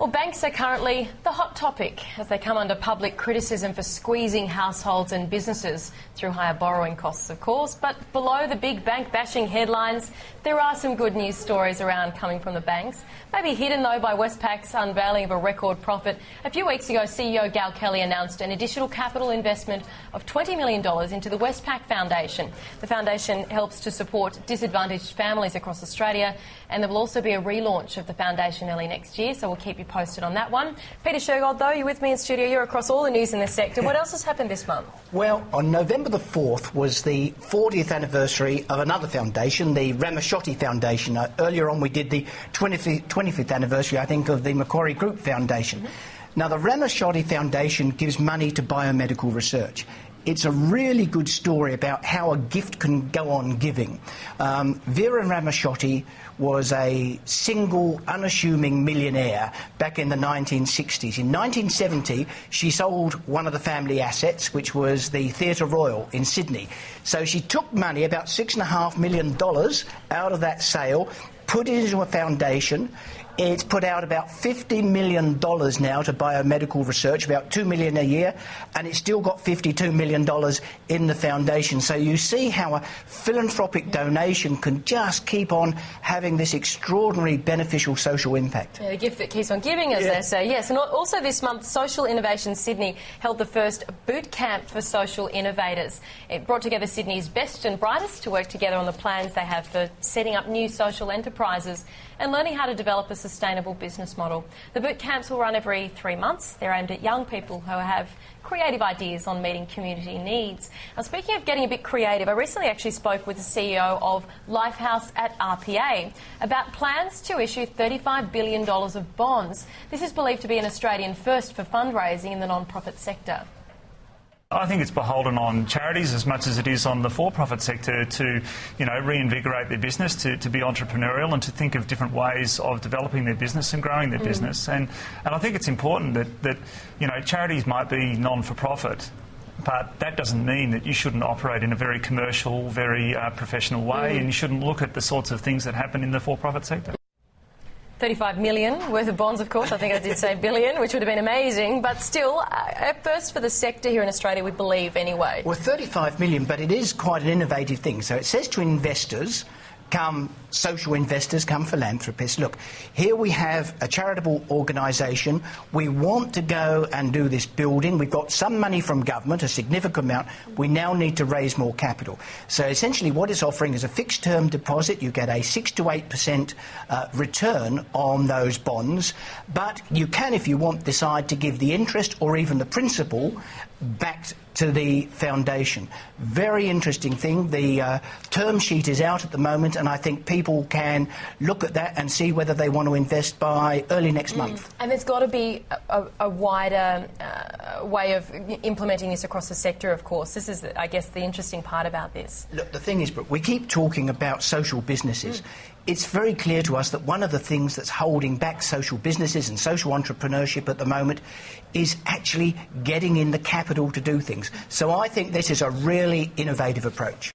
Well, banks are currently the hot topic as they come under public criticism for squeezing households and businesses through higher borrowing costs, of course. But below the big bank bashing headlines, there are some good news stories around coming from the banks. Maybe hidden, though, by Westpac's unveiling of a record profit. A few weeks ago, CEO Gal Kelly announced an additional capital investment of $20 million into the Westpac Foundation. The foundation helps to support disadvantaged families across Australia, and there will also be a relaunch of the foundation early next year, so we'll keep you posted on that one. Peter Shergold, though, you're with me in studio. You're across all the news in this sector. What else has happened this month? Well, on November the 4th was the 40th anniversary of another foundation, the Ramaciotti Foundation. Earlier on we did the 25th anniversary, I think, of the Macquarie Group Foundation. Now, the Ramaciotti Foundation gives money to biomedical research. It's a really good story about how a gift can go on giving. Vera Ramaciotti was a single, unassuming millionaire back in the 1960s. In 1970, she sold one of the family assets, which was the Theatre Royal in Sydney. So she took money, about $6.5 million, out of that sale, put it into a foundation. It's put out about $50 million now to biomedical research, about $2 million a year, and it's still got $52 million in the foundation. So you see how a philanthropic donation can just keep on having this extraordinary beneficial social impact. Yeah, the gift that keeps on giving, as they say, yes. And also this month, Social Innovators Sydney held the first Bootcamp for Social Innovators. It brought together Sydney's best and brightest to work together on the plans they have for setting up new social enterprises and learning how to develop a sustainable business model. The boot camps will run every 3 months. They're aimed at young people who have creative ideas on meeting community needs. Now, speaking of getting a bit creative, I recently actually spoke with the CEO of Lifehouse at RPA about plans to issue $35 billion of bonds. This is believed to be an Australian first for fundraising in the non-profit sector. I think it's beholden on charities as much as it is on the for-profit sector to, reinvigorate their business, to be entrepreneurial and to think of different ways of developing their business and growing their business. And I think it's important that charities might be non-for-profit, but that doesn't mean that you shouldn't operate in a very commercial, very professional way, and you shouldn't look at the sorts of things that happen in the for-profit sector. 35 million worth of bonds, of course. I think I did say billion, which would have been amazing. But still, at first for the sector here in Australia, we believe anyway. Well, 35 million, but it is quite an innovative thing. So it says to investors, come social investors, come philanthropists, look, here we have a charitable organisation. We want to go and do this building. We've got some money from government, a significant amount. We now need to raise more capital. So essentially what it's offering is a fixed-term deposit. You get a 6 to 8% return on those bonds. But you can, if you want, decide to give the interest or even the principal back to the foundation. Very interesting thing. The term sheet is out at the moment, and I think people can look at that and see whether they want to invest by early next month. And there's got to be a wider way of implementing this across the sector, of course. This is, I guess, the interesting part about this. Look, the thing is, Brooke, we keep talking about social businesses. It's very clear to us that one of the things that's holding back social businesses and social entrepreneurship at the moment is actually getting in the capital to do things. So I think this is a really innovative approach.